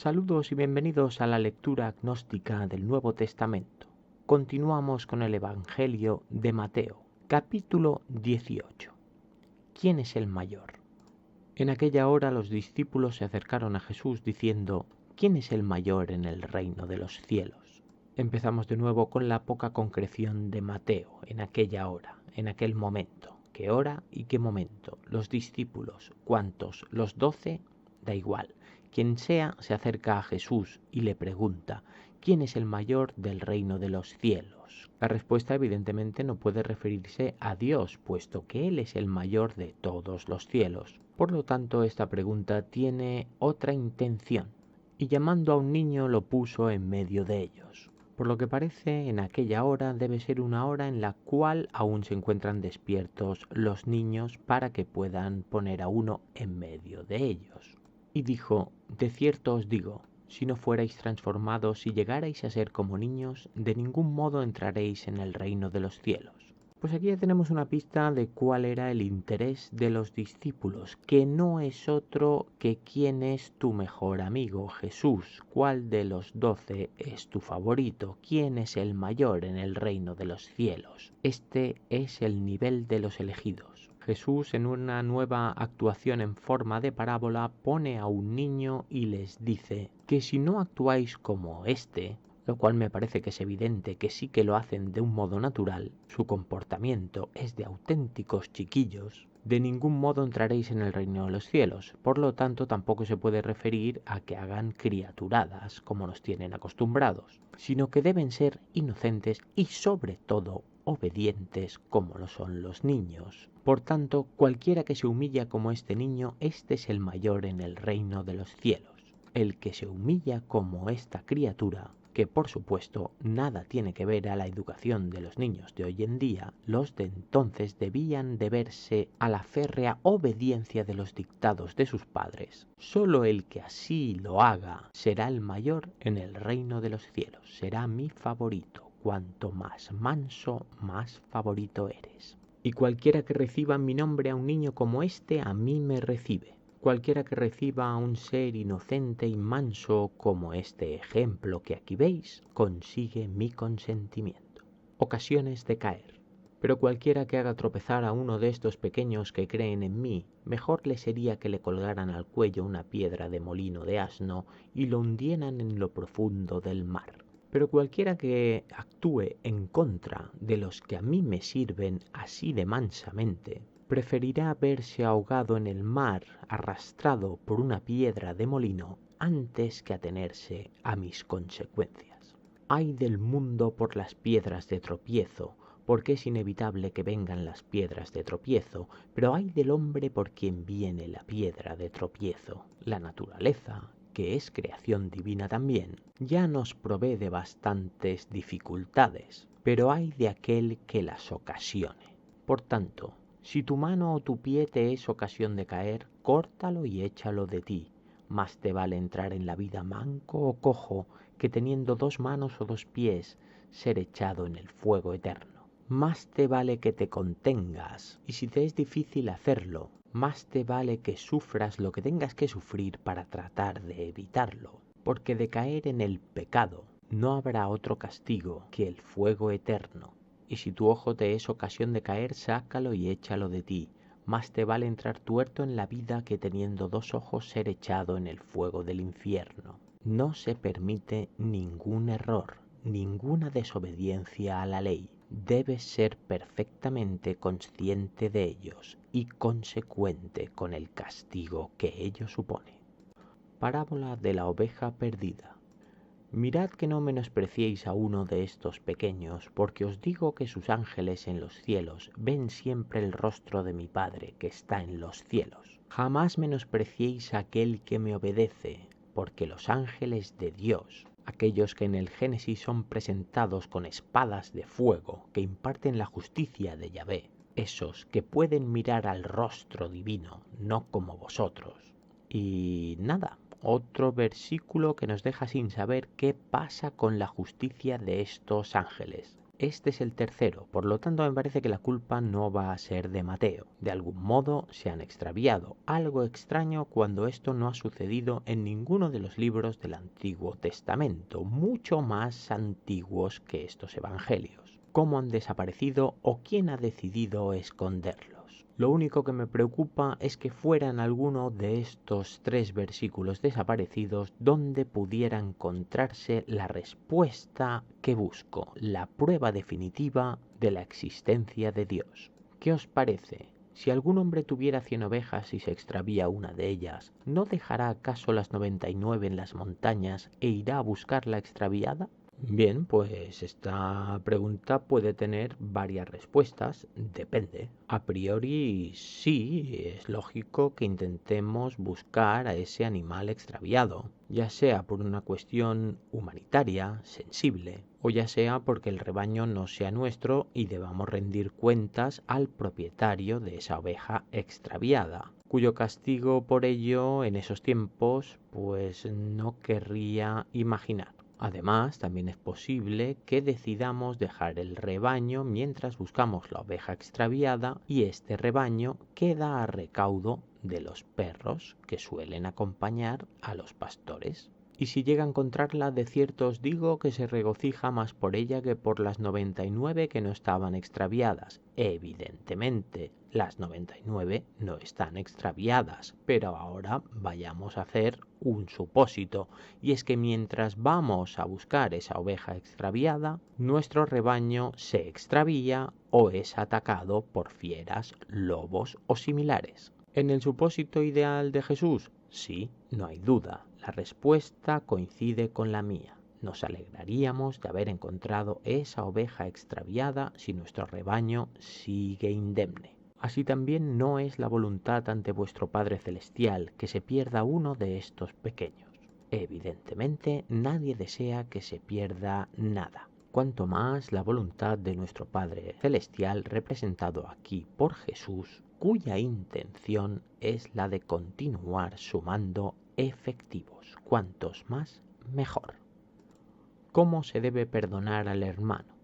Saludos y bienvenidos a la lectura gnóstica del Nuevo Testamento. Continuamos con el Evangelio de Mateo, capítulo 18. ¿Quién es el mayor? En aquella hora los discípulos se acercaron a Jesús diciendo: ¿Quién es el mayor en el reino de los cielos? Empezamos de nuevo con la poca concreción de Mateo, en aquella hora, en aquel momento. ¿Qué hora y qué momento? Los discípulos, ¿cuántos? ¿Los 12? Da igual. Quien sea se acerca a Jesús y le pregunta: ¿quién es el mayor del reino de los cielos? La respuesta evidentemente no puede referirse a Dios, puesto que Él es el mayor de todos los cielos. Por lo tanto, esta pregunta tiene otra intención, y llamando a un niño lo puso en medio de ellos. Por lo que parece, en aquella hora debe ser una hora en la cual aún se encuentran despiertos los niños para que puedan poner a uno en medio de ellos. Y dijo: de cierto os digo, si no fuerais transformados y llegarais a ser como niños, de ningún modo entraréis en el reino de los cielos. Pues aquí ya tenemos una pista de cuál era el interés de los discípulos, que no es otro que quién es tu mejor amigo, Jesús. ¿Cuál de los 12 es tu favorito? ¿Quién es el mayor en el reino de los cielos? Este es el nivel de los elegidos. Jesús, en una nueva actuación en forma de parábola, pone a un niño y les dice que si no actuáis como este, lo cual me parece que es evidente que sí que lo hacen de un modo natural, su comportamiento es de auténticos chiquillos, de ningún modo entraréis en el reino de los cielos. Por lo tanto, tampoco se puede referir a que hagan criaturadas como nos tienen acostumbrados, sino que deben ser inocentes y sobre todo obedientes como lo son los niños. Por tanto, cualquiera que se humilla como este niño, este es el mayor en el reino de los cielos. El que se humilla como esta criatura, que por supuesto nada tiene que ver a la educación de los niños de hoy en día, los de entonces debían deberse a la férrea obediencia de los dictados de sus padres. Solo el que así lo haga será el mayor en el reino de los cielos, será mi favorito. Cuanto más manso, más favorito eres. Y cualquiera que reciba en mi nombre a un niño como este, a mí me recibe. Cualquiera que reciba a un ser inocente y manso como este ejemplo que aquí veis, consigue mi consentimiento. Ocasiones de caer. Pero cualquiera que haga tropezar a uno de estos pequeños que creen en mí, mejor le sería que le colgaran al cuello una piedra de molino de asno y lo hundieran en lo profundo del mar. Pero cualquiera que actúe en contra de los que a mí me sirven así de mansamente, preferirá verse ahogado en el mar, arrastrado por una piedra de molino, antes que atenerse a mis consecuencias. Ay del mundo por las piedras de tropiezo, porque es inevitable que vengan las piedras de tropiezo, pero ay del hombre por quien viene la piedra de tropiezo. La naturaleza, que es creación divina también, ya nos provee de bastantes dificultades, pero ay de aquel que las ocasione. Por tanto, si tu mano o tu pie te es ocasión de caer, córtalo y échalo de ti. Más te vale entrar en la vida manco o cojo que teniendo 2 manos o 2 pies ser echado en el fuego eterno. Más te vale que te contengas, y si te es difícil hacerlo, más te vale que sufras lo que tengas que sufrir para tratar de evitarlo, porque de caer en el pecado no habrá otro castigo que el fuego eterno. Y si tu ojo te es ocasión de caer, sácalo y échalo de ti. Más te vale entrar tuerto en la vida que teniendo 2 ojos ser echado en el fuego del infierno. No se permite ningún error, ninguna desobediencia a la ley. Debes ser perfectamente consciente de ellos y consecuente con el castigo que ello supone. Parábola de la oveja perdida. Mirad que no menospreciéis a uno de estos pequeños, porque os digo que sus ángeles en los cielos ven siempre el rostro de mi Padre que está en los cielos. Jamás menospreciéis a aquel que me obedece, porque los ángeles de Dios, aquellos que en el Génesis son presentados con espadas de fuego que imparten la justicia de Yahvé, esos que pueden mirar al rostro divino, no como vosotros. Y nada, otro versículo que nos deja sin saber qué pasa con la justicia de estos ángeles. este es el tercero, por lo tanto me parece que la culpa no va a ser de Mateo. De algún modo se han extraviado, algo extraño cuando esto no ha sucedido en ninguno de los libros del Antiguo Testamento, mucho más antiguos que estos evangelios. ¿Cómo han desaparecido o quién ha decidido esconderlos? Lo único que me preocupa es que fueran alguno de estos 3 versículos desaparecidos donde pudiera encontrarse la respuesta que busco, la prueba definitiva de la existencia de Dios. ¿Qué os parece? Si algún hombre tuviera 100 ovejas y se extravía una de ellas, ¿no dejará acaso las 99 en las montañas e irá a buscar la extraviada? Bien, pues esta pregunta puede tener varias respuestas, depende. A priori sí, es lógico que intentemos buscar a ese animal extraviado, ya sea por una cuestión humanitaria, sensible, o ya sea porque el rebaño no sea nuestro y debamos rendir cuentas al propietario de esa oveja extraviada, cuyo castigo por ello en esos tiempos pues no querría imaginar. Además, también es posible que decidamos dejar el rebaño mientras buscamos la oveja extraviada y este rebaño queda a recaudo de los perros que suelen acompañar a los pastores. Y si llega a encontrarla, de cierto os digo que se regocija más por ella que por las 99 que no estaban extraviadas. Evidentemente, las 99 no están extraviadas, pero ahora vayamos a hacer un supósito, y es que mientras vamos a buscar esa oveja extraviada, nuestro rebaño se extravía o es atacado por fieras, lobos o similares. ¿En el supósito ideal de Jesús? Sí, no hay duda. La respuesta coincide con la mía. Nos alegraríamos de haber encontrado esa oveja extraviada si nuestro rebaño sigue indemne. Así también no es la voluntad ante vuestro Padre Celestial que se pierda uno de estos pequeños. Evidentemente, nadie desea que se pierda nada. Cuanto más la voluntad de nuestro Padre Celestial representado aquí por Jesús, cuya intención es la de continuar sumando efectivos. Cuantos más, mejor. ¿Cómo se debe perdonar al hermano?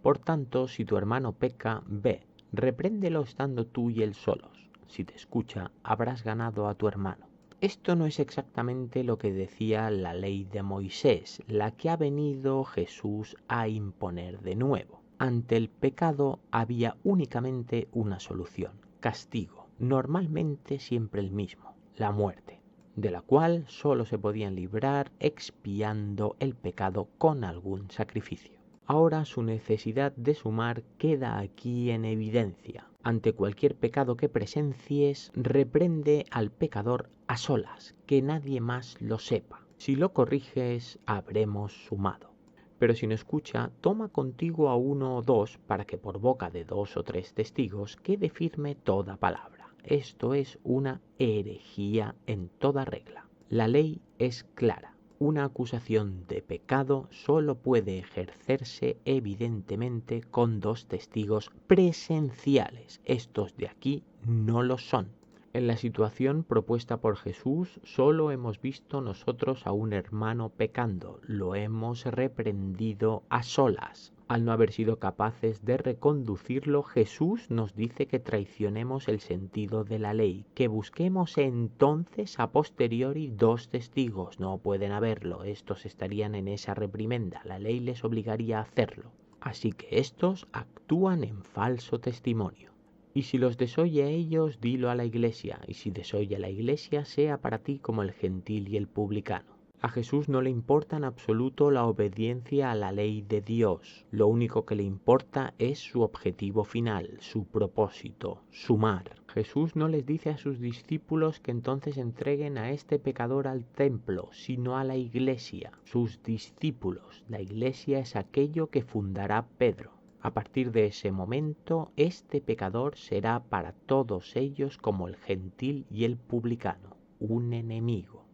Por tanto, si tu hermano peca, ve, repréndelo estando tú y él solos. Si te escucha, habrás ganado a tu hermano. Esto no es exactamente lo que decía la ley de Moisés, la que ha venido Jesús a imponer de nuevo. Ante el pecado había únicamente una solución, castigo, normalmente siempre el mismo, la muerte, de la cual solo se podían librar expiando el pecado con algún sacrificio. Ahora su necesidad de sumar queda aquí en evidencia. Ante cualquier pecado que presencies, reprende al pecador a solas, que nadie más lo sepa. Si lo corriges, habremos sumado. Pero si no escucha, toma contigo a 1 o 2 para que por boca de 2 o 3 testigos quede firme toda palabra. Esto es una herejía en toda regla. La ley es clara. Una acusación de pecado solo puede ejercerse evidentemente con 2 testigos presenciales. Estos de aquí no lo son. En la situación propuesta por Jesús, solo hemos visto nosotros a un hermano pecando, lo hemos reprendido a solas. Al no haber sido capaces de reconducirlo, Jesús nos dice que traicionemos el sentido de la ley, que busquemos entonces a posteriori 2 testigos. No pueden haberlo, estos estarían en esa reprimenda, la ley les obligaría a hacerlo. Así que estos actúan en falso testimonio. Y si los desoye a ellos, dilo a la iglesia, y si desoye a la iglesia, sea para ti como el gentil y el publicano. A Jesús no le importa en absoluto la obediencia a la ley de Dios. Lo único que le importa es su objetivo final, su propósito, sumar. Jesús no les dice a sus discípulos que entonces entreguen a este pecador al templo, sino a la iglesia, sus discípulos. La iglesia es aquello que fundará Pedro. A partir de ese momento, este pecador será para todos ellos como el gentil y el publicano, un enemigo.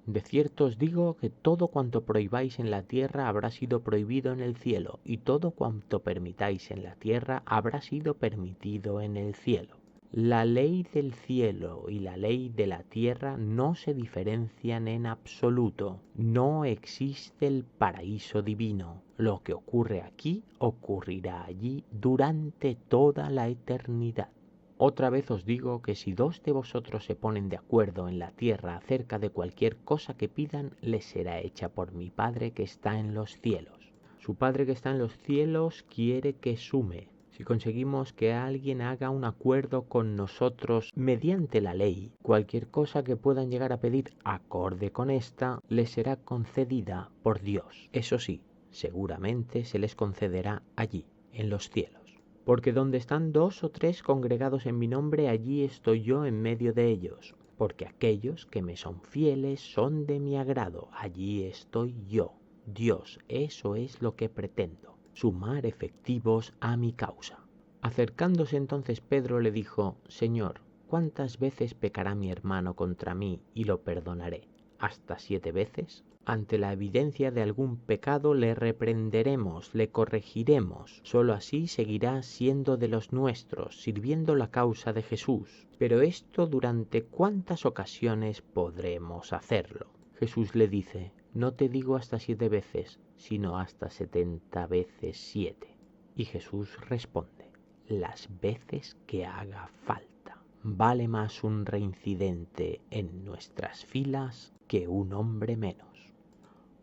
De cierto os digo que todo cuanto prohibáis en la tierra habrá sido prohibido en el cielo, y todo cuanto permitáis en la tierra habrá sido permitido en el cielo. La ley del cielo y la ley de la tierra no se diferencian en absoluto. No existe el paraíso divino. Lo que ocurre aquí ocurrirá allí durante toda la eternidad. Otra vez os digo que si dos de vosotros se ponen de acuerdo en la tierra acerca de cualquier cosa que pidan, les será hecha por mi Padre que está en los cielos. Su Padre que está en los cielos quiere que sume. Si conseguimos que alguien haga un acuerdo con nosotros mediante la ley, cualquier cosa que puedan llegar a pedir acorde con esta, les será concedida por Dios. Eso sí, seguramente se les concederá allí, en los cielos. Porque donde están 2 o 3 congregados en mi nombre, allí estoy yo en medio de ellos. Porque aquellos que me son fieles son de mi agrado, allí estoy yo. Dios, eso es lo que pretendo, sumar efectivos a mi causa. Acercándose entonces Pedro le dijo: Señor, ¿cuántas veces pecará mi hermano contra mí y lo perdonaré? ¿Hasta 7 veces? Ante la evidencia de algún pecado le reprenderemos, le corregiremos. Solo así seguirá siendo de los nuestros, sirviendo la causa de Jesús. Pero esto, ¿durante cuántas ocasiones podremos hacerlo? Jesús le dice: no te digo hasta 7 veces, sino hasta 70 veces 7. Y Jesús responde: las veces que haga falta. Vale más un reincidente en nuestras filas que un hombre menos.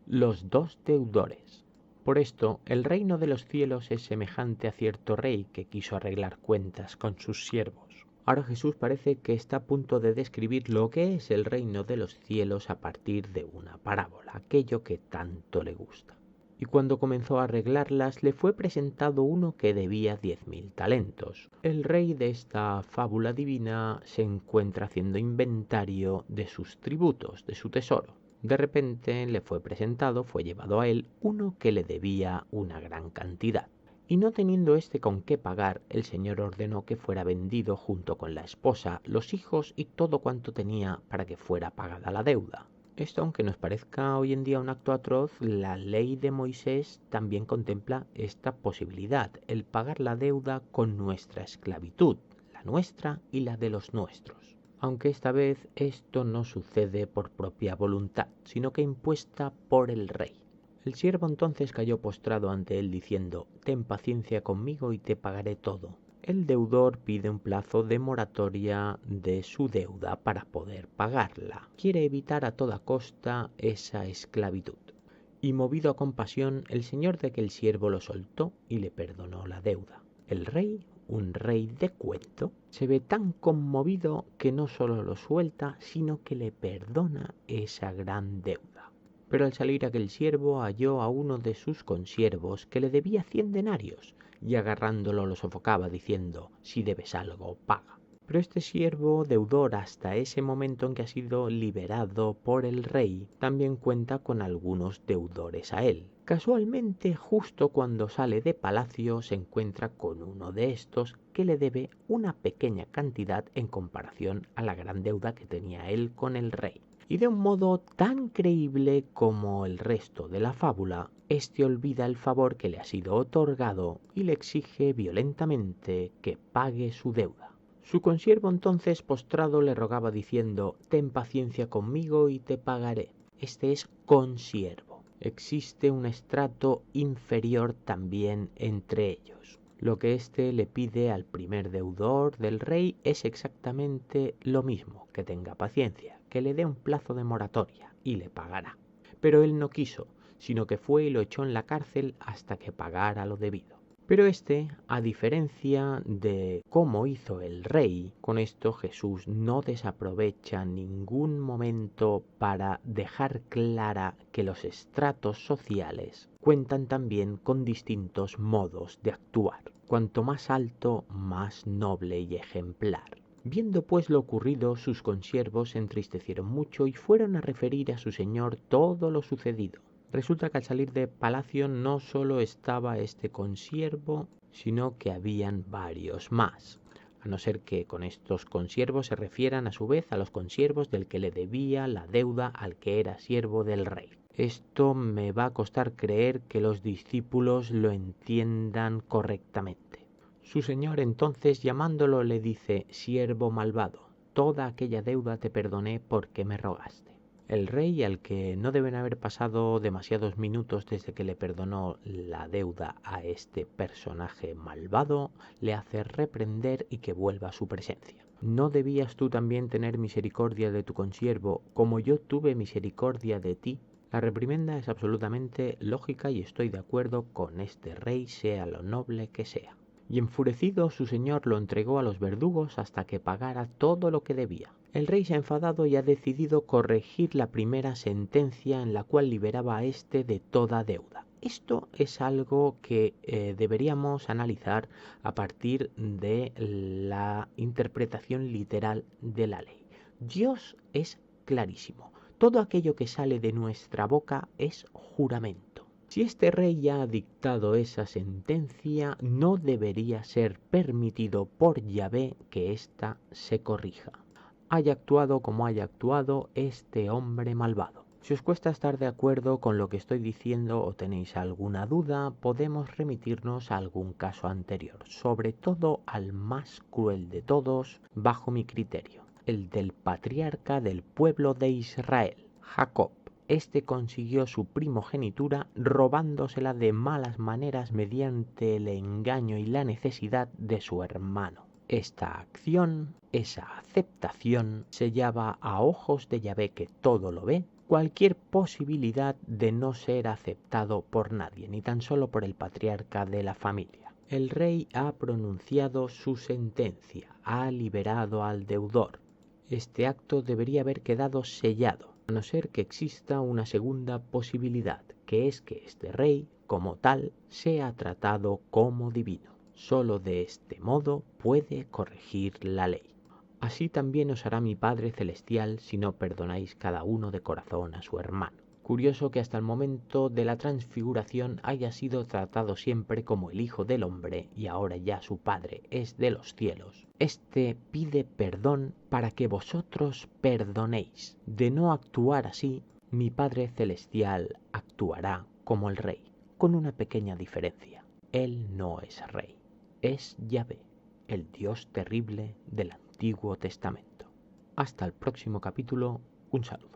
Los 2 deudores. Por esto, el reino de los cielos es semejante a cierto rey que quiso arreglar cuentas con sus siervos. Ahora Jesús parece que está a punto de describir lo que es el reino de los cielos a partir de una parábola, aquello que tanto le gusta. Y cuando comenzó a arreglarlas, le fue presentado uno que debía 10.000 talentos. El rey de esta fábula divina se encuentra haciendo inventario de sus tributos, de su tesoro. De repente le fue presentado, fue llevado a él uno que le debía una gran cantidad. Y no teniendo éste con qué pagar, el señor ordenó que fuera vendido junto con la esposa, los hijos y todo cuanto tenía para que fuera pagada la deuda. Esto, aunque nos parezca hoy en día un acto atroz, la ley de Moisés también contempla esta posibilidad, el pagar la deuda con nuestra esclavitud, la nuestra y la de los nuestros. Aunque esta vez esto no sucede por propia voluntad, sino que impuesta por el rey. El siervo entonces cayó postrado ante él diciendo: ten paciencia conmigo y te pagaré todo. El deudor pide un plazo de moratoria de su deuda para poder pagarla. Quiere evitar a toda costa esa esclavitud. Y movido a compasión, el señor de aquel siervo lo soltó y le perdonó la deuda. El rey, un rey de cuento, se ve tan conmovido que no solo lo suelta, sino que le perdona esa gran deuda. Pero al salir aquel siervo halló a uno de sus consiervos que le debía 100 denarios, y agarrándolo lo sofocaba diciendo: si debes algo, paga. Pero este siervo deudor, hasta ese momento en que ha sido liberado por el rey, también cuenta con algunos deudores a él. Casualmente, justo cuando sale de palacio, se encuentra con uno de estos que le debe una pequeña cantidad en comparación a la gran deuda que tenía él con el rey. Y de un modo tan creíble como el resto de la fábula, este olvida el favor que le ha sido otorgado y le exige violentamente que pague su deuda. Su consiervo entonces postrado le rogaba diciendo: ten paciencia conmigo y te pagaré. Este es consiervo. Existe un estrato inferior también entre ellos. Lo que éste le pide al primer deudor del rey es exactamente lo mismo: que tenga paciencia, que le dé un plazo de moratoria y le pagará. Pero él no quiso, sino que fue y lo echó en la cárcel hasta que pagara lo debido. Pero este, a diferencia de cómo hizo el rey, con esto Jesús no desaprovecha ningún momento para dejar clara que los estratos sociales cuentan también con distintos modos de actuar. Cuanto más alto, más noble y ejemplar. Viendo pues lo ocurrido, sus consiervos se entristecieron mucho y fueron a referir a su señor todo lo sucedido. Resulta que al salir de palacio no solo estaba este consiervo, sino que habían varios más. A no ser que con estos consiervos se refieran a su vez a los consiervos del que le debía la deuda al que era siervo del rey. Esto me va a costar creer que los discípulos lo entiendan correctamente. Su señor entonces, llamándolo, le dice: siervo malvado, toda aquella deuda te perdoné porque me rogaste. El rey, al que no deben haber pasado demasiados minutos desde que le perdonó la deuda a este personaje malvado, le hace reprender y que vuelva a su presencia. ¿No debías tú también tener misericordia de tu consiervo, como yo tuve misericordia de ti? La reprimenda es absolutamente lógica y estoy de acuerdo con este rey, sea lo noble que sea. Y enfurecido, su señor lo entregó a los verdugos hasta que pagara todo lo que debía. El rey se ha enfadado y ha decidido corregir la primera sentencia en la cual liberaba a éste de toda deuda. Esto es algo que deberíamos analizar a partir de la interpretación literal de la ley. Dios es clarísimo. Todo aquello que sale de nuestra boca es juramento. Si este rey ya ha dictado esa sentencia, no debería ser permitido por Yahvé que ésta se corrija. Haya actuado como haya actuado este hombre malvado. Si os cuesta estar de acuerdo con lo que estoy diciendo o tenéis alguna duda, podemos remitirnos a algún caso anterior, sobre todo al más cruel de todos, bajo mi criterio, el del patriarca del pueblo de Israel, Jacob. Este consiguió su primogenitura robándosela de malas maneras mediante el engaño y la necesidad de su hermano. Esta acción, esa aceptación, sellaba a ojos de Yahvé, que todo lo ve, cualquier posibilidad de no ser aceptado por nadie, ni tan solo por el patriarca de la familia. El rey ha pronunciado su sentencia, ha liberado al deudor. Este acto debería haber quedado sellado, a no ser que exista una segunda posibilidad, que es que este rey, como tal, sea tratado como divino. Solo de este modo puede corregir la ley. Así también os hará mi Padre Celestial si no perdonáis cada uno de corazón a su hermano. Curioso que hasta el momento de la transfiguración haya sido tratado siempre como el Hijo del Hombre y ahora ya su Padre es de los cielos. Este pide perdón para que vosotros perdonéis. De no actuar así, mi Padre Celestial actuará como el Rey, con una pequeña diferencia. Él no es Rey, es Yahvé, el Dios terrible del Antiguo Testamento. Hasta el próximo capítulo, un saludo.